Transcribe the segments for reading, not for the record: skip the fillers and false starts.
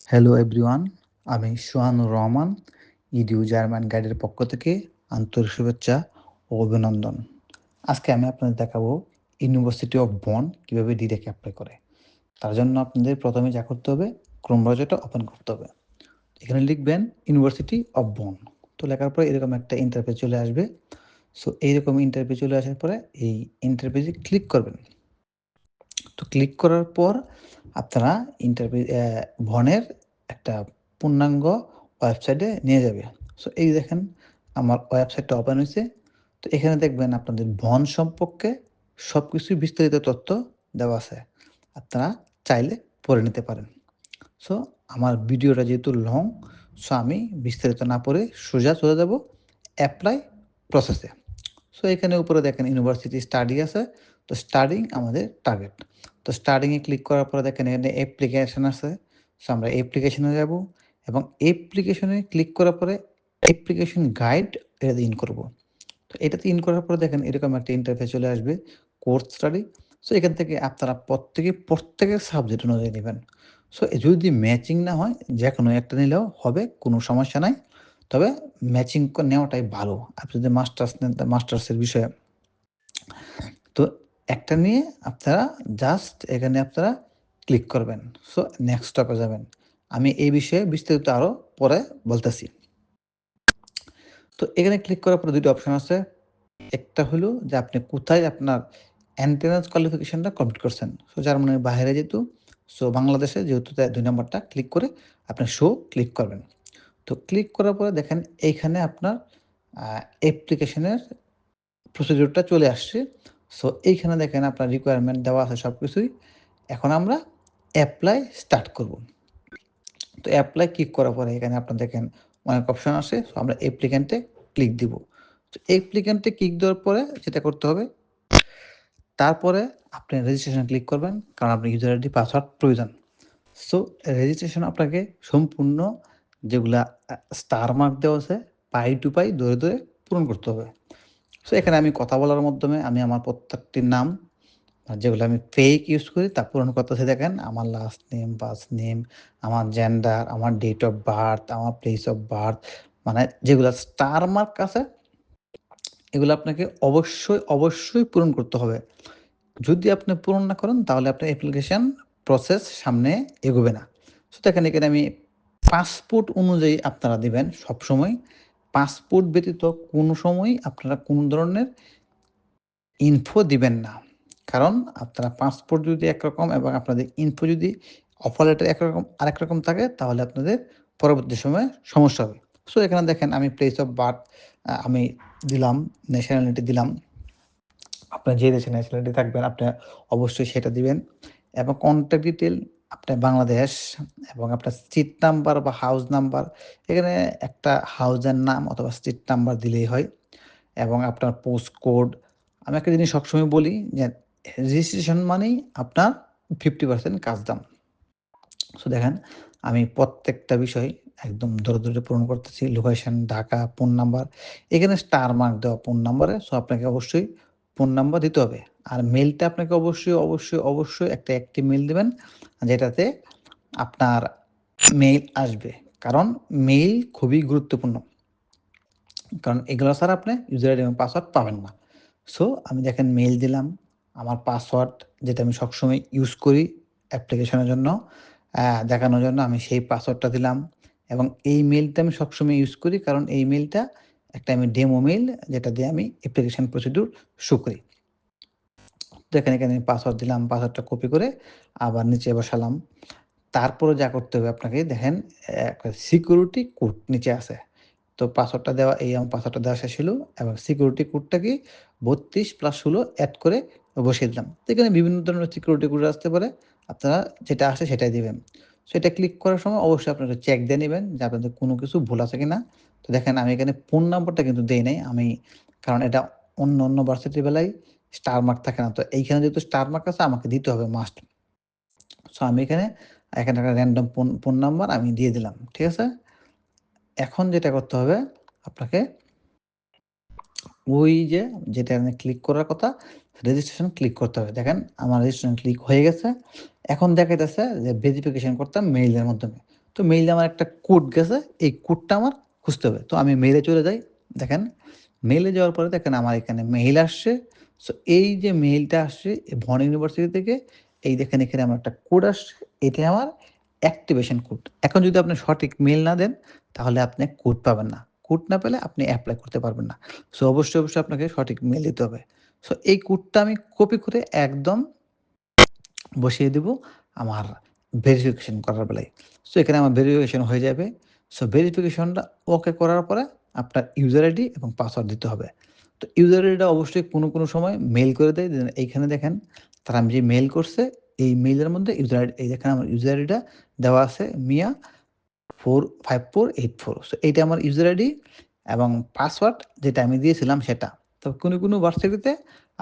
Hello everyone, আমি Sohanur Rahman, edu German গাইডের পক্ষ থেকে আন্তরিক শুভেচ্ছা ও অভিনন্দন। আজকে আমি আপনাদের দেখাবো ইউনিভার্সিটি অফ বন কীভাবে ডিরেক্ট অ্যাপ্লাই করে। তার জন্য আপনাদের প্রথমে যা করতে হবে, ক্রোম ব্রাউজারটা ওপেন করতে হবে। এখানে লিখবেন ইউনিভার্সিটি অফ বন। তো লেখার পরে এরকম একটা ইন্টারফেস চলে আসবে। সো এইরকম ইন্টারফেস চলে আসার পরে এই ইন্টারফেসে ক্লিক করবেন। তো ক্লিক করার পর আপনারা বনের একটা পূর্ণাঙ্গ ওয়েবসাইটে নিয়ে যাবে। সো এই দেখেন আমার ওয়েবসাইটটা ওপেন হইছে। তো এখানে দেখবেন আপনাদের বন সম্পর্কে সবকিছুই বিস্তারিত তথ্য দেওয়া আছে। আপনারা চাইলে পড়ে নিতে পারেন। সো আমার ভিডিওটা যেহেতু লং, সো আমি বিস্তারিত না পড়ে সোজা চলে যাব এপ্লাই প্রসেসে। সো এখানে উপরে দেখেন ইউনিভার্সিটি স্টাডি আছে। তো স্টাডিং আমাদের টার্গেট। তো স্টাডিংয়ে ক্লিক করার পরে দেখেন এখানে অ্যাপ্লিকেশন আছে। সো আমরা অ্যাপ্লিকেশনে যাব এবং অ্যাপ্লিকেশনে ক্লিক করার পরে অ্যাপ্লিকেশন গাইড এটাতে ইন করব। তো এটাতে ইন করার পরে দেখেন এরকম একটা ইন্টারফেস চলে আসবে, কোর্স স্টাডি। সো এখান থেকে আপনারা প্রত্যেকের সাবজেক্ট অনুযায়ী নিবেন। সো যদি ম্যাচিং না হয় যেকোনো একটা নিলেও হবে, কোনো সমস্যা নাই। তবে ম্যাচিং নেওয়াটাই ভালো। আপনি যদি মাস্টার্স নেন, মাস্টার্সের বিষয়ে তো একটা নিয়ে আপনারা জাস্ট এখানে আপনারা ক্লিক করবেন। সো নেক্সট স্টেপে যাবেন। আমি এই বিষয়ে বিস্তারিত আরো পরে বলতেছি। তো এখানে ক্লিক করার পরে ২ টা অপশন আছে। একটা হলো যে আপনি কোথায় আপনার এন্ট্রান্স কোয়ালিফিকেশনটা কমপ্লিট করছেন। সো জার্মানির বাইরে যেহেতু, সো বাংলাদেশে যেহেতু ২ নাম্বারটা ক্লিক করে আপনি শো ক্লিক করবেন। তো ক্লিক করার পরে দেখেন এইখানে আপনার অ্যাপ্লিকেশনের প্রসিডিউরটা চলে আসছে। সো এইখানে দেখেন আপনার রিকোয়ারমেন্ট দেওয়া আছে সবকিছুই। এখন আমরা এপ্লাই স্টার্ট করব। তো এপ্লাই ক্লিক করার পরে এখানে আপনার দেখেন অনেক অপশন আসে। সো আমরা অ্যাপ্লিক্যান্টে ক্লিক দিব। তো অ্যাপ্লিক্যান্টে ক্লিক দেওয়ার পরে যেটা করতে হবে, তারপরে আপনি রেজিস্ট্রেশন ক্লিক করবেন, কারণ আপনার ইউজার আইডি পাসওয়ার্ড প্রয়োজন। সো রেজিস্ট্রেশন আপনাকে সম্পূর্ণ যেগুলা স্টার মার্ক দেওয়া আছে পাই টু পাই ধরে পূরণ করতে হবে। সো এখানে আমি কথা বলার মাধ্যমে আমি আমার প্রত্যেকটির নাম যেগুলো আমি ফেক ইউজ করি তা পূরণ করতেছি। দেখেন আমার লাস্ট নেম, ফার্স্ট নেম, আমার জেন্ডার, আমার ডেট অফ বার্থ, আমার প্লেস অফ বার্থ, মানে যেগুলা স্টার মার্ক আছে এগুলো আপনাকে অবশ্যই পূরণ করতে হবে। যদি আপনি পূরণ না করেন তাহলে আপনার অ্যাপ্লিকেশন প্রসেস সামনে এগোবে না। সো দেখেন এখানে আমি পাসপোর্ট অনুযায়ী আপনারা দিবেন সবসময়। পাসপোর্ট ব্যতীত কোনো সময়ই আপনারা কোনো ধরনের ইনফো দিবেন না। কারণ আপনারা পাসপোর্ট যদি একরকম এবং আপনাদের ইনফো যদি অফার লেটার একরকম আরেক রকম থাকে তাহলে আপনাদের পরবর্তী সময়ে সমস্যা হবে। সো এখানে দেখেন আমি প্লেস অফ বার্থ আমি দিলাম, ন্যাশনালিটি দিলাম। আপনার যে দেশে ন্যাশনালিটি থাকবেন আপনি অবশ্যই সেটা দিবেন এবং কন্টাক্ট ডিটেইল আপনার বাংলাদেশ এবং আপনার স্ট্রিট নাম্বার বা হাউস নাম্বার, এখানে একটা হাউজের নাম অথবা স্ট্রিট নাম্বার দিলেই হয় এবং আপনার পোস্ট কোড। আমি একটা জিনিস সবসময় বলি যে রেজিস্ট্রেশন মানেই আপনার 50% কাজ দাম। সো দেখেন আমি প্রত্যেকটা বিষয় একদম ধরে পূরণ করতেছি। লোকেশন ঢাকা, ফোন নাম্বার, এখানে স্টার মার্ক দেওয়া ফোন নাম্বারে। সো আপনাকে অবশ্যই ফোন নাম্বার দিতে হবে। আর মেইলটা আপনাকে অবশ্যই একটা অ্যাক্টিভ মেইল দিবেন যেটাতে আপনার মেইল আসবে। কারণ মেইল খুবই গুরুত্বপূর্ণ। কারণ এগুলো ছাড়া আপনি ইউজার আইডি এবং পাসওয়ার্ড পাবেন না। সো আমি দেখেন মেইল দিলাম। আমার পাসওয়ার্ড যেটা আমি সবসময় ইউজ করি অ্যাপ্লিকেশনের জন্য দেখানোর জন্য আমি সেই পাসওয়ার্ডটা দিলাম এবং এই মেইলটা আমি সবসময় ইউজ করি, কারণ এই মেইলটা একটা আমি ডেমো মেইল যেটা দিয়ে আমি অ্যাপ্লিকেশন প্রসিডিউর শো করি। দেখেন এখানে আমি পাসওয়ার্ড দিলাম, পাসওয়ার্ডটা কপি করে আবার নিচে বসালাম। তারপরে যা করতে হবে আপনাকে দেখেন একটা সিকিউরিটি কোড নিচে আছে। তো পাসওয়ার্ডটা দেওয়া আমার পাসওয়ার্ডটা দেওয়া শেষ হলো এবং সিকিউরিটি কোডটা কি 32+16 এড করে বসিয়ে দিলাম। তো এখানে বিভিন্ন ধরনের সিকিউরিটি কোড আসতে পারে। আপনারা যেটা আসে সেটাই দিবেন। সো এটা ক্লিক করার সময় অবশ্যই আপনারা চেক দিয়ে নিবেন যে আপনাদের কোনো কিছু ভুল আছে কিনা। তো দেখেন আমি এখানে ফোন নাম্বারটা কিন্তু দেই নাই। কারণ এটা অন্য ভার্সিটির বেলায় স্টার মার্ক থাকে না। তো এইখানে যেহেতু স্টার মার্ক আছে আমাকে দিতে হবে মাস্ট। সো আমি এখানে একটা র‍্যান্ডম ফোন নাম্বার আমি দিয়ে দিলাম। ঠিক আছে? এখন যেটা করতে হবে আপনাকে ওই যে যেটা ক্লিক করার কথা রেজিস্ট্রেশন ক্লিক করতে হবে। দেখেন আমার রেজিস্ট্রেশন ক্লিক হয়ে গেছে। এখন দেখাইতেছে যে ভেরিফিকেশন করতাম মেইলের মাধ্যমে। তো তো মেইলে আমার একটা কোড গেছে, এই কোডটা আমার খুঁজতে হবে। তো আমি মেইলে চলে যাই। দেখেন মেইলে যাওয়ার পরে দেখেন আমার এখানে মেইল আসছে। সো এই যে মেইলটা আসছে ভন ইউনিভার্সিটি থেকে, এই দেখেন এখানে আমার একটা কোড আসছে। এটা আমার অ্যাক্টিভেশন কোড। এখন যদি আপনি সঠিক মেইল না দেন, তাহলে আপনি কোড পাবেন না। কোড না পেলে আপনি এপ্লাই করতে পারবেন না। সো অবশ্যই আপনাকে সঠিক মেইল দিতে হবে। সো এই কোডটা আমি কপি করে একদম বসিয়ে দিব আমার ভেরিফিকেশন করার বেলায়। সো এখানে আমার ভেরিফিকেশন হয়ে যাবে। সো ভেরিফিকেশনটা ওকে করার পরে আপনার ইউজার আইডি এবং পাসওয়ার্ড দিতে হবে। তো ইউজার আইডিটা অবশ্যই কোনো সময় মেইল করে দেয়। এইখানে দেখেন তারা আমি যে মেইল করছে, এই মেইলের মধ্যে ইউজার আইডি, এই দেখেন আমার ইউজার আইডিটা দেওয়া আছে মিয়া 45484। সো এইটা আমার ইউজার আইডি এবং পাসওয়ার্ড যেটা আমি দিয়েছিলাম সেটা। তো কোনো ভার্সিটিতে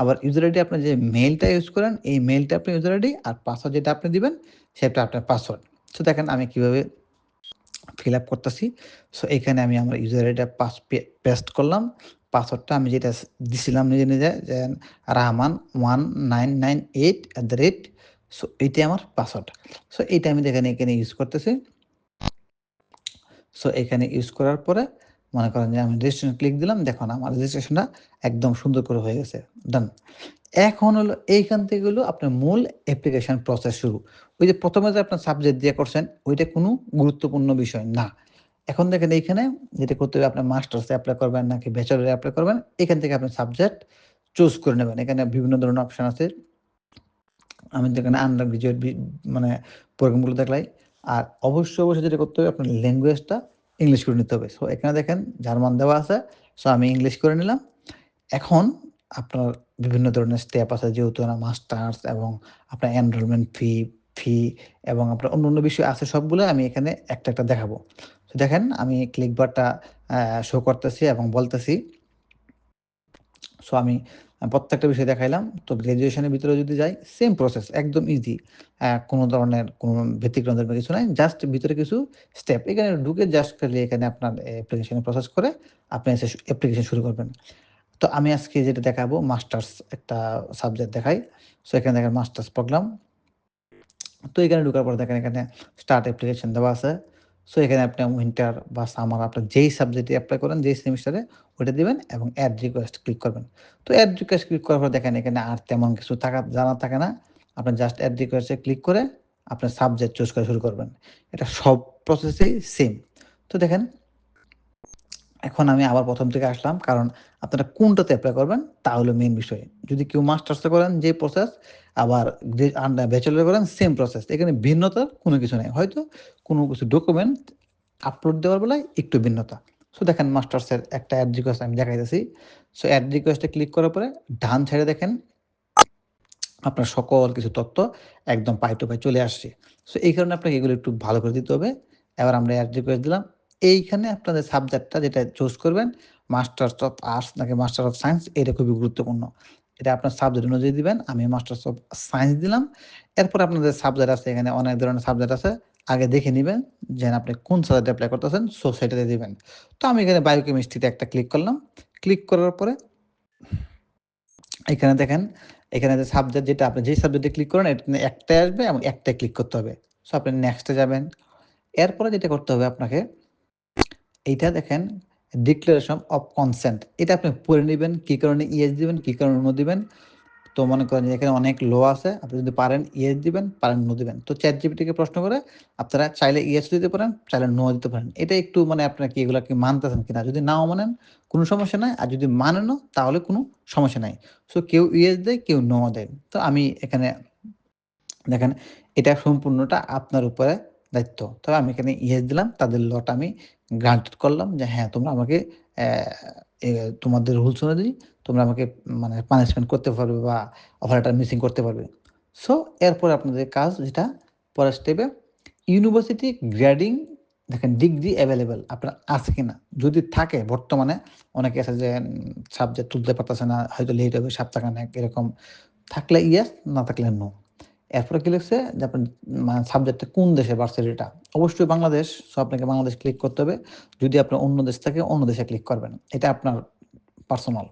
আবার ইউজার আইডি আপনার যে মেইলটা ইউজ করেন, এই মেইলটা আপনার ইউজার আইডি আর পাসওয়ার্ড যেটা আপনি দিবেন সেটা আপনার পাসওয়ার্ড। সো দেখেন আমি কিভাবে ফিল আপ করতেছি। সো এখানে আমি আমার ইউজার আইডিটা পেস্ট করলাম। পাসওয়ার্ডটা আমি যেটা দিছিলাম নিজে যে রাহমান 1998 সো এইটাই আমার পাসওয়ার্ড। সো এইটা আমি দেখেন এখানে ইউজ করতেছি। সো এখানে ইউজ করার পরে মনে করেন যে আমি রেজিস্ট্রেশন ক্লিক দিলাম। দেখুন আমার রেজিস্ট্রেশনটা একদম সুন্দর করে হয়ে গেছে। ডান। এখন হলো এইখান থেকে হলো আপনার মূল অ্যাপ্লিকেশন প্রসেস শুরু। ওই যে ১ম এ যে আপনার সাবজেক্ট দিয়ে করছেন, ওইটা কোনো গুরুত্বপূর্ণ বিষয় না। এখন দেখেন এইখানে যেটা করতে হবে, আপনার মাস্টার্সে এপ্লাই করবেন নাকি ব্যাচেলরে এপ্লাই করবেন, এখান থেকে আপনি সাবজেক্ট চুজ করে নেবেন। এখানে বিভিন্ন ধরনের অপশন আছে। আমি যেখানে আন্ডার গ্র্যাজুয়েট মানে প্রোগ্রামগুলো দেখাই। আর অবশ্যই যেটা করতে হবে, আপনার ল্যাঙ্গুয়েজটা ইংলিশ করে নিতে হবে। সো এখানে দেখেন জার্মান দেওয়া আছে। সো আমি ইংলিশ করে নিলাম। এখন আপনার বিভিন্ন ধরনের স্টেপ আছে, যেহেতু না মাস্টার্স এবং আপনার এনরোলমেন্ট ফি এবং আপনার অন্যান্য বিষয় আছে, সবগুলো আমি এখানে একটা দেখাবো। তো দেখেন আমি ক্লিক বারটা শো করতেছি এবং বলতেছি। সো আমি প্রত্যেকটা বিষয় দেখাইলাম। তো গ্র্যাজুয়েশনের ভিতরে যদি যাই, সেম প্রসেস একদম ইজি। কোনো ধরনের কোনো ব্যতিক্রম ধর্মের কিছু নাই। জাস্ট ভিতরে কিছু স্টেপ। এখানে ঢুকে জাস্ট খালি এখানে আপনার অ্যাপ্লিকেশন প্রসেস করে আপনি অ্যাপ্লিকেশন শুরু করবেন। তো আমি আজকে যেটা দেখাবো মাস্টার্স একটা সাবজেক্ট দেখাই। সো এখানে দেখেন মাস্টার্স প্রোগ্রাম। তো এখানে ঢোকার পর দেখেন এখানে স্টার্ট অ্যাপ্লিকেশন দেওয়া আছে। সো এখানে আপনি উইন্টার বা সামার আপনার যেই সাবজেক্টে এপ্লাই করেন, যেই সেমিস্টারে ওইটা দিবেন এবং এড রিকোয়েস্ট ক্লিক করবেন। তো এড রিকোয়েস্ট ক্লিক করার পর দেখেন এখানে আর তেমন কিছু জানা থাকে না। আপনার জাস্ট এড রিকোয়েস্টে ক্লিক করে আপনার সাবজেক্ট চুজ করা শুরু করবেন। এটা সব প্রসেসেই সেম। তো দেখেন এখন আমি আবার ১ম থেকে আসলাম। কারণ আপনারা কোনটাতে এপ্লাই করবেন তা হলো মেইন বিষয়। যদি কেউ মাস্টার্সে করেন যে প্রসেস, আবার ব্যাচেলরে করেন সেম প্রসেস। এখানে ভিন্নতার কোনো কিছু নাই। হয়তো কোনো কিছু ডকুমেন্ট আপলোড দেওয়ার বেলায় একটু ভিন্নতা। সো দেখেন মাস্টার্সের একটা এড রিকোয়েস্ট আমি দেখাইতেছি। সো এড রিকোয়েস্টে ক্লিক করার পরে ডান সাইডে দেখেন আপনার সকল কিছু তথ্য একদম পাই টু পাই চলে আসছে। সো এই কারণে আপনাকে এগুলো একটু ভালো করে দিতে হবে। এবার আমরা এড রিকোয়েস্ট দিলাম। এইখানে আপনাদের সাবজেক্টটা যেটা চুজ করবেন, মাস্টার্স অফ আর্টস নাকি মাস্টার অফ সায়েন্স, এটা খুবই গুরুত্বপূর্ণ। এটা আপনার সাবজেক্ট অনুযায়ী দিবেন। আমি মাস্টার্স অফ সায়েন্স দিলাম। এরপর আপনাদের সাবজেক্ট আছে, এখানে অনেক ধরনের সাবজেক্ট আছে। আগে দেখে নিবেন যে আপনি কোন সাবজেক্টে এপ্লাই করতেছেন, সো সেটাতে দিবেন। তো আমি এখানে বায়োকেমিস্ট্রিতে একটা ক্লিক করলাম। ক্লিক করার পরে এখানে দেখেন, এখানে যে সাবজেক্ট যেটা আপনি যেই সাবজেক্টে ক্লিক করেন এখানে একটাই আসবে এবং একটাই ক্লিক করতে হবে। সো আপনি নেক্সট এ যাবেন। এরপরে যেটা করতে হবে আপনাকে, এইটা দেখেন ডিক্লারেশন অফ কনসেন্ট। এটা আপনি পড়ে নিবেন, কি কারণে ইয়েস দিবেন, কি কারণে নো দিবেন। তো মনে করেন যে এখানে অনেক লো আছে। আপনি যদি পারেন ইয়েস দিবেন, পারেন নো দিবেন। তো ChatGPT কে প্রশ্ন করে আপনারা চাইলে ইয়েস দিতে পারেন, চাইলে নো দিতে পারেন। এটা একটু মানে আপনারা কি এগুলা কি মানতেছেন কিনা? যদি নাও মানেন কোনো সমস্যা নাই। আর যদি মানেনও তাহলে কোনো সমস্যা নাই। সো কেউ ইয়েস দেয়, কেউ নো দেয়। তো আমি এখানে দেখেন এটা সম্পূর্ণটা আপনার উপরে দায়িত্ব। তবে আমি এখানে ইয়েস দিলাম। তাদের লটা আমি গ্রান্টেড করলাম যে হ্যাঁ, তোমরা আমাকে অ্যা এ তোমাদের রুলস অনুযায়ী তোমরা আমাকে মানে পানিশমেন্ট করতে পারবে বা অফার লেটার মিসিং করতে পারবে। সো এরপরে আপনাদের কাজ যেটা পরের স্টেপে ইউনিভার্সিটি গ্রেডিং দেখেন ডিগ্রি এভেইলেবল আপনার আছে কিনা? যদি থাকে বর্তমানে অনেকে আছে যে সাবজেক্ট তুলতে পারতেছে না, হয়তো লেট হবে সপ্তাহখানেক এরকম। থাকলে ইয়েস, না থাকলে নো। এরপরে কি লিখছে যে আপনার মানে সাবজেক্টটা কোন দেশের ভার্সিটিটা? অবশ্যই বাংলাদেশ। সো আপনাকে বাংলাদেশ ক্লিক করতে হবে। যদি আপনার অন্য দেশ থাকে অন্য দেশে ক্লিক করবেন। এটা আপনার পার্সোনাল।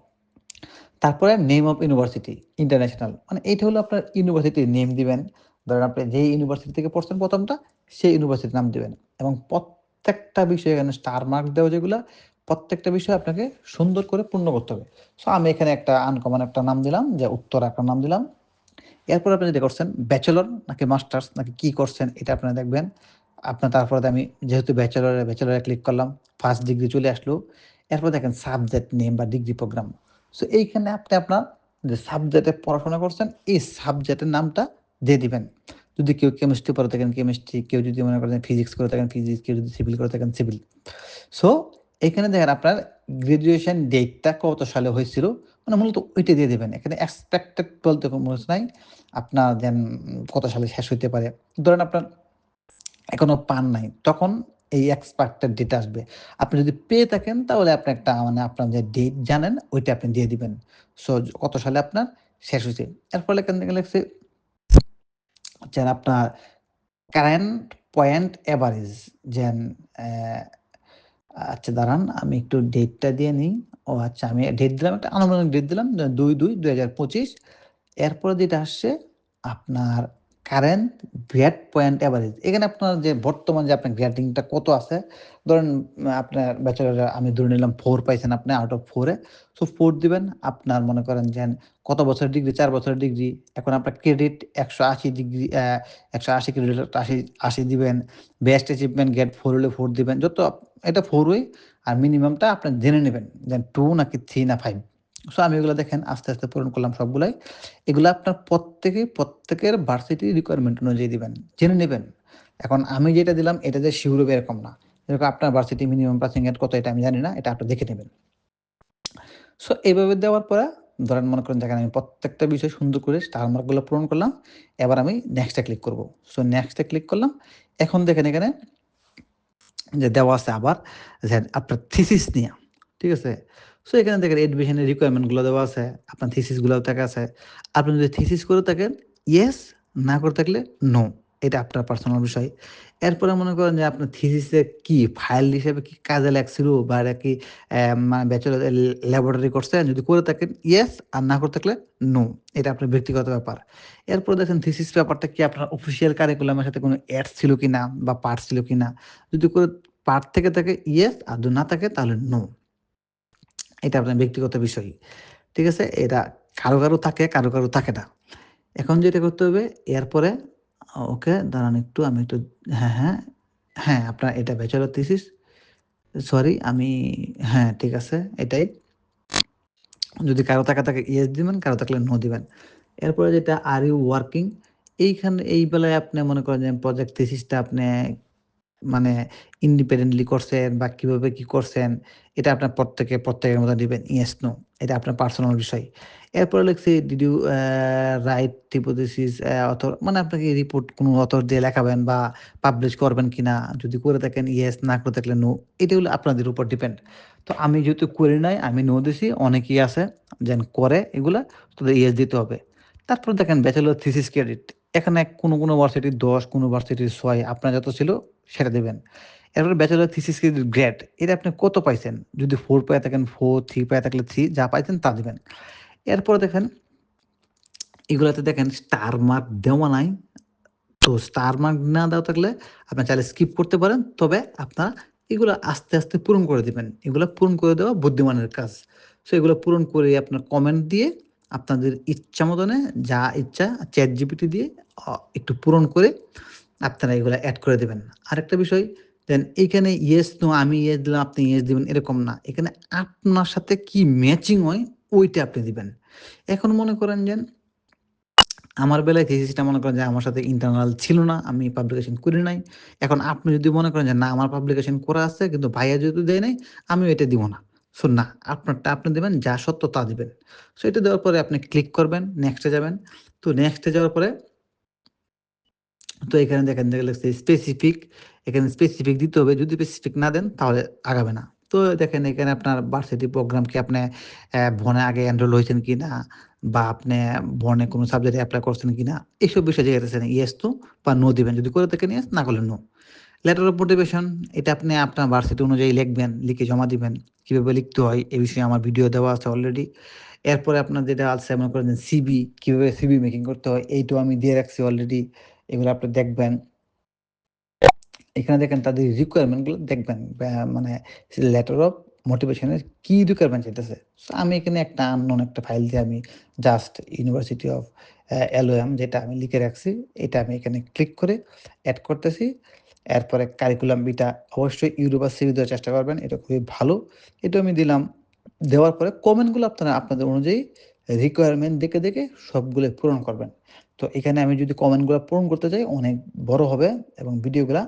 তারপরে নেম অফ ইউনিভার্সিটি ইন্টারন্যাশনাল। মানে এইটা হলো আপনার ইউনিভার্সিটির নেম দিবেন। ধরেন আপনি যেই ইউনিভার্সিটি থেকে পড়ছেন ১ম টা সেই ইউনিভার্সিটির নাম দিবেন এবং প্রত্যেকটা বিষয় এখানে স্টার মার্ক দেওয়া যেগুলা, প্রত্যেকটা বিষয় আপনাকে সুন্দর করে পূর্ণ করতে হবে। সো আমি এখানে একটা আনকমন একটা নাম দিলাম যে উত্তরা একটা নাম দিলাম। এরপর আপনি যেটা করছেন ব্যাচেলর নাকি মাস্টার্স নাকি কি করছেন এটা আপনারা দেখবেন। আপনার তারপরে আমি যেহেতু ব্যাচেলরে ক্লিক করলাম, ফার্স্ট ডিগ্রি চলে আসলো। এরপর দেখেন সাবজেক্ট নেম বা ডিগ্রি প্রোগ্রাম। সো এইখানে আপনি আপনার যে সাবজেক্টে পড়াশোনা করছেন এই সাবজেক্টের নামটা দিয়ে দিবেন। যদি কেউ কেমিস্ট্রি পড়ে থাকেন কেমিস্ট্রি, কেউ যদি মনে করেন ফিজিক্স করে থাকেন ফিজিক্স, কেউ যদি সিভিল করে থাকেন সিভিল। সো এখানে দেখেন আপনার গ্র্যাজুয়েশন ডেটটা কত সালে হয়েছিল মানে মূলত ওইটা দিয়ে দিবেন। এখানে এক্সপেক্টেড বলতে কোনো কিছু নাই। আপনার দেন কত সালে শেষ হইতে পারে। ধরেন আপনার এখনো পান নাই, তখন এই এক্সপাক্টেড ডেট আসবে। আপনি যদি পেয়ে থাকেন তাহলে আপনি একটা মানে আপনার যে ডেট জানেন ওইটা আপনি দিয়ে দিবেন। সো কত সালে আপনার শেষ হইছে। এর ফলে এখান থেকে লেখছে যেন আপনার কারেন্ট পয়েন্ট এভারেজ যেন অ্যা আচ্ছা দাঁড়ান আমি একটু ডেটটা দিয়ে নিই। ও আচ্ছা আমি ডেট দিলাম একটা আনুমানিক ডেট দিলাম ২/২/২০২৫। এরপরে যেটা আসছে আপনার কারেন্ট গ্রেড পয়েন্ট এভারেজ। এখানে আপনার যে বর্তমান যে আপনার গ্রেডিংটা কত আছে, ধরেন আপনার ব্যাচেলরে আমি ধরে নিলাম ৪ পাইছেন আপনি আউট অফ 4 এ। সো 4 দিবেন। আপনার মনে করেন যে কত বছরের ডিগ্রি? ৪ বছরের ডিগ্রি। এখন আপনার ক্রেডিট ১৮০ ডিগ্রি ১৮০ ক্রেডিট ৮০ দিবেন। বেস্ট অ্যাচিভমেন্ট গ্রেড 4 হলে 4 দিবেন। যত এটা 4 ওই আর মিনিমামটা আপনি জেনে নিবেন যে 2 নাকি 3 না 5। সো আমি এগুলো দেখেন আস্তে, আস্তে পূরণ করলাম সবগুলাই। এগুলো আপনার প্রত্যেকের ভার্সিটি রিকোয়ারমেন্ট অনুযায়ী দিবেন। জেনে নিবেন। এখন আমি যেটা দিলাম এটা যে শিওর হবে এরকম না। যেরকম আপনার ভার্সিটি মিনিমাম পাসিং রেট কত এটা আমি জানি না। এটা আপনি দেখে নেবেন। সো এভাবে দেওয়ার পরে ধরেন মনে করেন দেখেন আমি প্রত্যেকটা বিষয় সুন্দর করে স্টার মার্ক গুলো পূরণ করলাম। এবার আমি নেক্সট এ ক্লিক করব। সো নেক্সট এ ক্লিক করলাম। এখন দেখেন এখানে যে দেওয়া আছে আবার যে আপনার থিসিস নিয়া। ঠিক আছে? সো এখানে দেখেন এডমিশনের রিকোয়ারমেন্ট গুলো দেওয়া আছে। আপনার থিসিস গুলাও দেখা আছে। আপনি যদি থিসিস করে থাকেন ইয়েস, না করে থাকলে নো। এটা আপনার পার্সোনাল বিষয়। এরপরে মনে করেন যে আপনার থিসিসে কি ফাইল হিসেবে কি কাজে লাগছিল বা এটা কি মানে ব্যাচেলর ল্যাবরেটরি করছেন? যদি করে থাকেন ইয়েস আর না করে থাকলে নো। এটা আপনার ব্যক্তিগত ব্যাপার। এরপর দেখেন থিসিস পেপারটা কি আপনার অফিসিয়াল কারিকুলামের সাথে কোনো অ্যাড ছিল কিনা বা পার্ট ছিল কিনা? যদি করে পার্ট থেকে থাকে ইয়েস আর যদি না থাকে তাহলে নো। এটা আপনার ব্যক্তিগত বিষয়। ঠিক আছে? এটা কারো থাকে, কারো থাকে না। এখন যেটা করতে হবে এরপরে ওকে দাঁড়ান একটু আমি একটু হ্যাঁ, আপনার এটা ব্যাচেলর থিসিস সরি আমি হ্যাঁ, ঠিক আছে এটাই। যদি কারো থাকে ইয়েস দিবেন, কারো থাকলে নো দিবেন। এরপরে যেটা আর ইউ ওয়ার্কিং এইখানে এই বেলায় আপনি মনে করেন যে প্রজেক্ট থিসিসটা আপনি মানে ইন্ডিপেন্ডেন্টলি করছেন বা কিভাবে কি করছেন এটা আপনার প্রত্যেকের মতো দিবেন ইয়েস নো। এটা আপনার পার্সোনাল বিষয়। এরপরে লিখছি did you write hypothesis author মানে আপনাকে রিপোর্ট কোনো অথর দিয়ে লেখাবেন বা পাবলিশ করবেন কিনা? যদি করে থাকেন ইয়েস, না করে থাকলে নো। এটা হলো আপনাদের উপর ডিপেন্ড। তো আমি যেহেতু করি নাই আমি নো দিছি। অনেকেই আছে যেন করে এগুলা তাদের ইয়েস দিতে হবে। তারপর দেখেন ব্যাচেলর থিসিস ক্রেডিট। এখানে কোনো ভার্সিটির ১০ কোনো ভার্সিটির ৬ আপনার যত ছিল সেটা দিবেন। এরপরে ব্যাচেলর থিসিস গ্রেড এটা আপনি কত পাইছেন? যদি 4 পেয়ে থাকেন 4, 3 পেয়ে থাকলে 3 যা পাইছেন তা দিবেন। এরপরে দেখেন এগুলাতে দেখেন স্টার মার্ক দেওয়া নাই। তো স্টার মার্ক না দেওয়া থাকলে আপনার চাইলে স্কিপ করতে পারেন। তবে আপনারা এগুলা আস্তে, আস্তে পূরণ করে দিবেন। এগুলা পূরণ করে দেওয়া বুদ্ধিমানের কাজ। সো এগুলো পূরণ করে আপনার কমেন্ট দিয়ে আপনাদের ইচ্ছা মতনে যা ইচ্ছা ChatGPT দিয়ে একটু পূরণ করে আপনারা এগুলা এড করে দিবেন। আরেকটা বিষয় দেন এইখানে ইয়েস, নো আমি ইয়েস দিলাম আপনি ইয়েস দিবেন এরকম না। এখানে আপনার সাথে কি ম্যাচিং হয় ওইটা আপনি দিবেন। এখন মনে করেন যে আমার বেলায় থিসিসটা মনে করেন যে আমার সাথে ইন্টারনাল ছিল না। আমি পাবলিকেশন করি নাই। এখন আপনি যদি মনে করেন যে না আমার পাবলিকেশন করা আছে কিন্তু ভাইয়া যেহেতু দেয় নাই আমিও এটা দিব না। সো না আপনারটা আপনি দিবেন যা সত্য তা দিবেন। সো এটা দেওয়ার পরে আপনি ক্লিক করবেন, নেক্সট এ যাবেন। তো নেক্সট এ যাওয়ার পরে তো এখানে দেখেন লেখছে স্পেসিফিক, এখানে স্পেসিফিক দিতে হবে। যদি স্পেসিফিক না দেন তাহলে আগাবে না। তো দেখেন এখানে আপনার ভার্সিটি প্রোগ্রাম কি আপনি ভনে আগে এনরোল হয়েছেন কিনা বা আপনি ভনে কোনো সাবজেক্টে এপ্লাই করছেন কিনা এইসব বিষয় জিজ্ঞাসা ইয়েস তো বা নো দিবেন। যদি করে থাকেন ইয়েস, না করলে নো। লেটার অফ মোটিভেশন এটা আপনি আপনার ভার্সিটি অনুযায়ী লিখবেন, লিখে জমা দিবেন। কিভাবে লিখতে হয় এ বিষয়ে আমার ভিডিও দেওয়া আছে অলরেডি। এরপরে আপনার যেটা আছে মনে করেন সিভি, কিভাবে সিভি মেকিং করতে হয় এইটাও আমি দিয়ে রাখছি অলরেডি। এগুলো আপনি দেখবেন। এখানে দেখেন তাদের রিকোয়ারমেন্টগুলো দেখবেন মানে লেটার অফ মোটিভেশনের কি রিকোয়ারমেন্ট চাইতেছে। সো আমি এখানে একটা আননোন একটা ফাইল দিয়ে আমি জাস্ট ইউনিভার্সিটি অফ এলওএম যেটা আমি লিখে রাখছি, এটা আমি এখানে ক্লিক করে এড করতেছি। এরপরে কারিকুলাম বিটা অবশ্যই ইউরোপ বা সিভি দেওয়ার চেষ্টা করবেন। এটা খুবই ভালো। এটা আমি দিলাম। দেওয়ার পরে কমেন্টগুলো আপনারা আপনাদের অনুযায়ী রিকোয়ারমেন্ট দেখে সবগুলো পূরণ করবেন। তো এখানে আমি যদি কমেন্টগুলো পূরণ করতে যাই অনেক বড় হবে এবং ভিডিওটা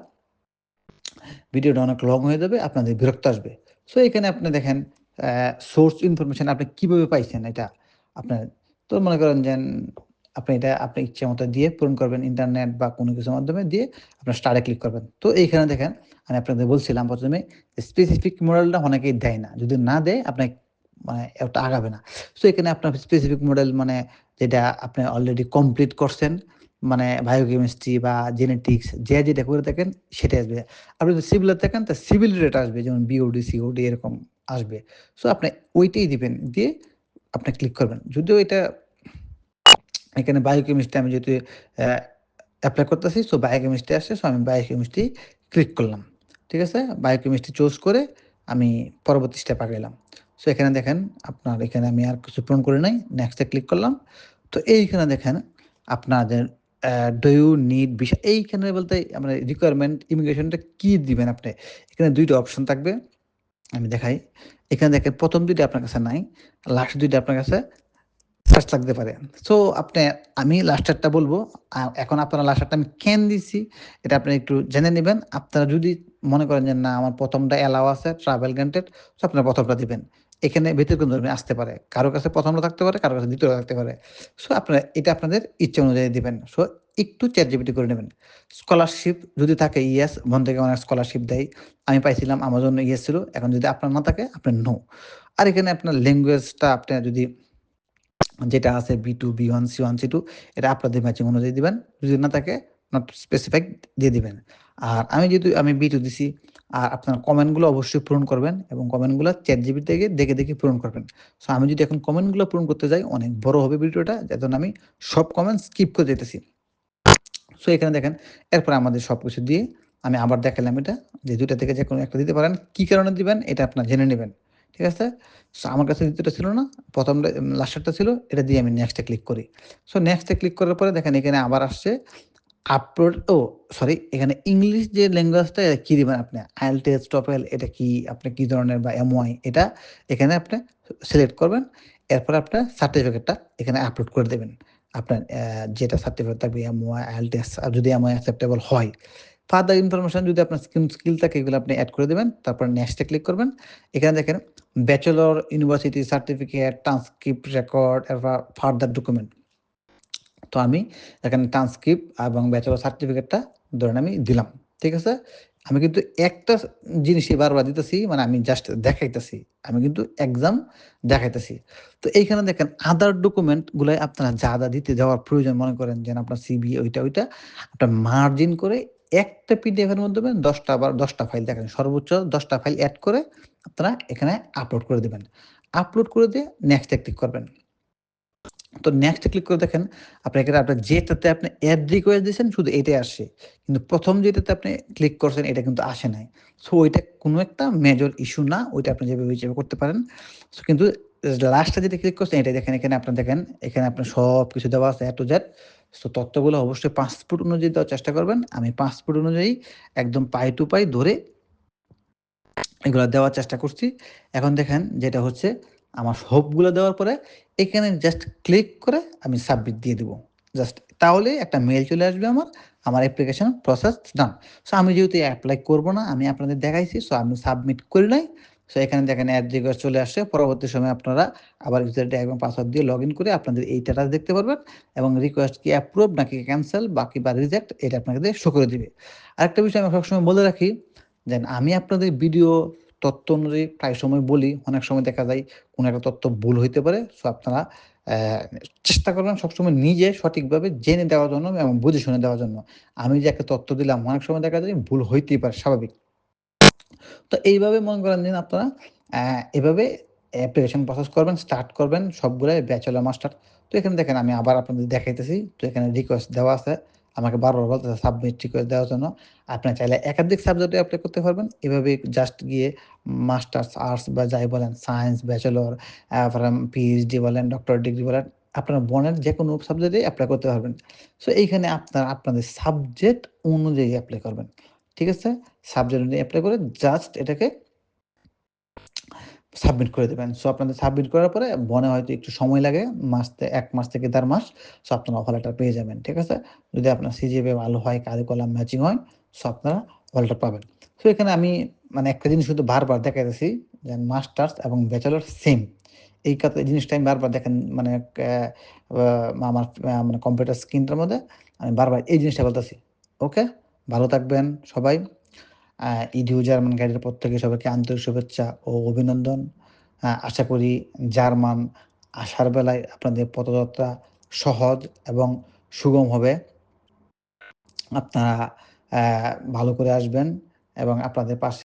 অনেক লং হয়ে যাবে, আপনাদের বিরক্ত আসবে। সো এখানে আপনি দেখেন সোর্স ইনফরমেশন আপনি কিভাবে পাইছেন এটা আপনার, তো মনে করেন যে আপনি এটা আপনার ইচ্ছে মতো দিয়ে পূরণ করবেন ইন্টারনেট বা কোনো কিছুর মাধ্যমে দিয়ে আপনার স্টারে ক্লিক করবেন। তো এইখানে দেখেন আমি আপনাদের বলছিলাম ১ম এ স্পেসিফিক মডেলটা অনেকেই দেয় না। যদি না দেয় আপনার মানে ওটা আগাবে না। সো এখানে আপনার স্পেসিফিক মডেল মানে যেটা আপনি অলরেডি কমপ্লিট করছেন, মানে বায়োকেমিস্ট্রি বা জেনেটিক্স যেটা করে থাকেন সেটাই আসবে। আপনি যদি সিভিলে থাকেন তা সিভিল রেট আসবে যেমন বিওডি, সিওডি এরকম আসবে। সো আপনি ওইটাই দিবেন। দিয়ে আপনি ক্লিক করবেন। যদিও এটা এখানে বায়োকেমিস্ট্রি আমি যেহেতু অ্যা এপ্লাই করতেছি সো বায়োকেমিস্ট্রি আসছে। সো আমি বায়োকেমিস্ট্রি ক্লিক করলাম। ঠিক আছে? বায়োকেমিস্ট্রি চুজ করে আমি পরবর্তী স্টেপ আগাইলাম। সো এখানে দেখেন আপনার এখানে আমি আর কিছু পূরণ করি নাই। নেক্সট এ ক্লিক করলাম। তো এইখানে দেখেন আপনাদের ডু ইউ নিড ভিসা এইখানে বলতে আমরা রিকোয়ারমেন্ট ইমিগ্রেশনটা কি দিবেন আপনি? এখানে ২ টা অপশন থাকবে। আমি দেখাই। এখানে দেখেন ১ম ২ টা আপনার কাছে নাই। লাস্ট ২ টা আপনার কাছে ফার্স্ট লাগতে পারে। সো আমি লাস্টেরটা বলবো। এখন আপনারা লাস্টেরটা আমি কেন দিছি এটা আপনি একটু জেনে নিবেন। আপনারা যদি মনে করেন যে না আমার ১ম টা অ্যালাও আছে ট্রাভেল গ্রান্টেড সো আপনারা ১ম টা দিবেন। এখানে ব্যতিক্রমধর্মী আসতে পারে। কারো কাছে ১ম টা থাকতে পারে, কারো কাছে ২য় টা থাকতে পারে। সো আপনারা এটা আপনাদের ইচ্ছা অনুযায়ী দিবেন। সো একটু ChatGPT করে নেবেন। স্কলারশিপ যদি থাকে ইয়েস, মন থেকে অনেক স্কলারশিপ দেয়। আমি পাইছিলাম আমার জন্য ইয়েস ছিল। এখন যদি আপনার না থাকে আপনার নো। আর এখানে আপনার ল্যাঙ্গুয়েজটা আপনার যদি যেটা আছে B2, B1, C1, C2 এটা আপনাদের ম্যাচিং অনুযায়ী দিবেন। যদি না থাকে নট স্পেসিফাইড দিয়ে দিবেন। আর আমি যেহেতু আমি B2 দিছি আর আপনার কমেন্টগুলো অবশ্যই পূরণ করবেন এবং কমেন্টগুলো ChatGPT থেকে দেখে পূরণ করবেন। সো আমি যদি এখন কমেন্টগুলো পূরণ করতে যাই অনেক বড় হবে ভিডিওটা। যার জন্য আমি সব কমেন্ট স্কিপ করে যাইতেছি। সো এখানে দেখেন এরপরে আমাদের সবকিছু দিয়ে আমি আবার দেখালাম এটা যে ২ টা থেকে যেকোনো একটা দিতে পারেন। কি কারণে দিবেন এটা আপনারা জেনে নিবেন। ঠিক আছে? সো আমার কাছে ২য় টা ছিল না। ১ম টা লাস্টেরটা ছিল। এটা দিয়ে আমি নেক্সট এ ক্লিক করি। সো নেক্সট এ ক্লিক করার পরে দেখেন এখানে আবার আসছে আপলোড সরি এখানে ইংলিশ যে ল্যাঙ্গুয়েজটা কি দিবেন আপনি? IELTS, TOEFL এটা কি আপনি কি ধরনের বা MOI এটা এখানে আপনি সিলেক্ট করবেন। এরপর আপনার সার্টিফিকেটটা এখানে আপলোড করে দেবেন। আপনার যেটা সার্টিফিকেট থাকবে MOI, IELTS আর যদি MOI অ্যাকসেপ্টেবল হয়। ফার্দার ইনফরমেশন যদি আপনার স্কিল থাকে এগুলো আপনি এড করে দিবেন। তারপর নেক্সট এ ক্লিক করবেন। এখানে দেখেন bachelor, university certificate, transcript record এরপর ফার্দার ডকুমেন্ট। তো আমি এখানে ট্রান্সক্রিপ্ট এবং ব্যাচেলর সার্টিফিকেটটা ধরেন আমি দিলাম। ঠিক আছে? আমি কিন্তু একটা জিনিসই বারবার দিতেছি মানে আমি জাস্ট দেখাইতেছি। আমি কিন্তু এক্সাম দেখাইতেছি। তো এইখানে দেখেন আদার ডকুমেন্ট গুলাই আপনারা যা দিতে যাওয়ার প্রয়োজন মনে করেন যে আপনার সিভি ওইটা আপনার মার্জিন করে একটা পিডিএফ এর মাধ্যমে ১০ টা আবার ১০ টা ফাইল দেখেন সর্বোচ্চ ১০ টা ফাইল এড করে আপনারা এখানে আপলোড করে দিবেন। আপলোড করে দিয়ে নেক্সট এ ক্লিক করবেন। তো নেক্সট এ ক্লিক করে দেখেন, আপনার যেটাতে আপনি এড রিকোয়েস্ট দিয়েছেন শুধু এটাই আসছে। কিন্তু ১ম যেটাতে আপনি ক্লিক করছেন এটা কিন্তু আসে নাই। সো ওইটা কোনো একটা মেজর ইস্যু না। ওইটা আপনি যেভাবে ইচ্ছা করতে পারেন। সো কিন্তু লাস্টে যেটা ক্লিক করছেন এটাই দেখেন, এখানে আপনার দেখেন, এখানে আপনার সবকিছু দেওয়া আছে A to Z। সো তথ্যগুলো অবশ্যই পাসপোর্ট অনুযায়ী দেওয়ার চেষ্টা করবেন। আমি পাসপোর্ট অনুযায়ী একদম পাই টু পাই ধরে এগুলা দেওয়ার চেষ্টা করছি। এখন দেখেন যেটা হচ্ছে আমার সবগুলো দেওয়ার পরে এখানে জাস্ট ক্লিক করে আমি সাবমিট দিয়ে দিব। জাস্ট তাহলেই একটা মেইল চলে আসবে আমার অ্যাপ্লিকেশন প্রসেস ডান। সো আমি যেহেতু এপ্লাই করব না, আমি আপনাদের দেখাইছি। সো আমি সাবমিট করি নাই। সো এখানে দেখেন এড রিকোয়েস্ট চলে আসছে। পরবর্তী সময়ে আপনারা আবার ইউজার ট্যাগ এবং পাসওয়ার্ড দিয়ে লগইন করে আপনাদের এই স্ট্যাটাস দেখতে পারবেন এবং রিকোয়েস্ট কি অ্যাপ্রুভ নাকি ক্যানসেল বাকি বা রিজেক্ট এটা আপনাদের শো করে দিবে। আরেকটা বিষয় আমি সবসময় বলে রাখি দেন আমি আপনাদের ভিডিও তথ্য অনুযায়ী প্রায় সময় বলি, অনেক সময় দেখা যায় কোনো একটা তথ্য ভুল হইতে পারে। সো আপনারা অ্যা চেষ্টা করবেন সবসময় নিজে সঠিকভাবে জেনে দেওয়ার জন্য এবং বুঝে শুনে দেওয়ার জন্য। আমি যে একটা তথ্য দিলাম অনেক সময় দেখা যায় ভুল হইতেই পারে স্বাভাবিক। তো এইভাবে মনে করেন যে আপনারা অ্যা এভাবে অ্যাপ্লিকেশন প্রসেস করবেন, স্টার্ট করবেন সবগুলাই ব্যাচেলর মাস্টার। তো এখানে দেখেন আমি আবার আপনাদের দেখাইতেছি। তো এখানে রিকোয়েস্ট দেওয়া আছে। আমাকে বারবার বলতেছে সাবমিট ঠিক করে দেওয়ার জন্য। আপনি চাইলে একাধিক সাবজেক্টে এপ্লাই করতে পারবেন। এভাবে জাস্ট গিয়ে মাস্টার্স, আর্টস বা যাই বলেন, সায়েন্স, ব্যাচেলর, পিএইচডি বলেন, ডক্টরেট ডিগ্রি বলেন, আপনার মনের যেকোনো সাবজেক্টে এপ্লাই করতে পারবেন। সো এইখানে আপনাদের সাবজেক্ট অনুযায়ী এপ্লাই করবেন। ঠিক আছে? সাবজেক্ট অনুযায়ী এপ্লাই করে জাস্ট এটাকে সাবমিট করে দিবেন। সো আপনাদের সাবমিট করার পরে বনে হয়তো একটু সময় লাগে। ১ মাস থেকে ১.৫ মাস। সো আপনারা অফার লেটার পেয়ে যাবেন। ঠিক আছে? যদি আপনার সিজিপিএ ভালো হয়, কারিকুলাম ম্যাচিং হয়, সো আপনারা অফার লেটার পাবেন। সো এখানে আমি মানে একটা জিনিস শুধু বারবার দেখাইতেছি যে মাস্টার্স এবং ব্যাচেলর সেম। এই জিনিসটা আমি বারবার দেখেন মানে আমার মানে কম্পিউটার স্ক্রিনটার মধ্যে আমি বারবার এই জিনিসটা বলতেছি। ওকে? ভালো থাকবেন সবাই। ইডিউ জার্মান গাইডের পক্ষ থেকে সবাইকে আন্তরিক শুভেচ্ছা ও অভিনন্দন। আশা করি জার্মান আসার বেলায় আপনাদের পথযাত্রা সহজ এবং সুগম হবে। আপনারা ভালো করে আসবেন এবং আপনাদের পাশে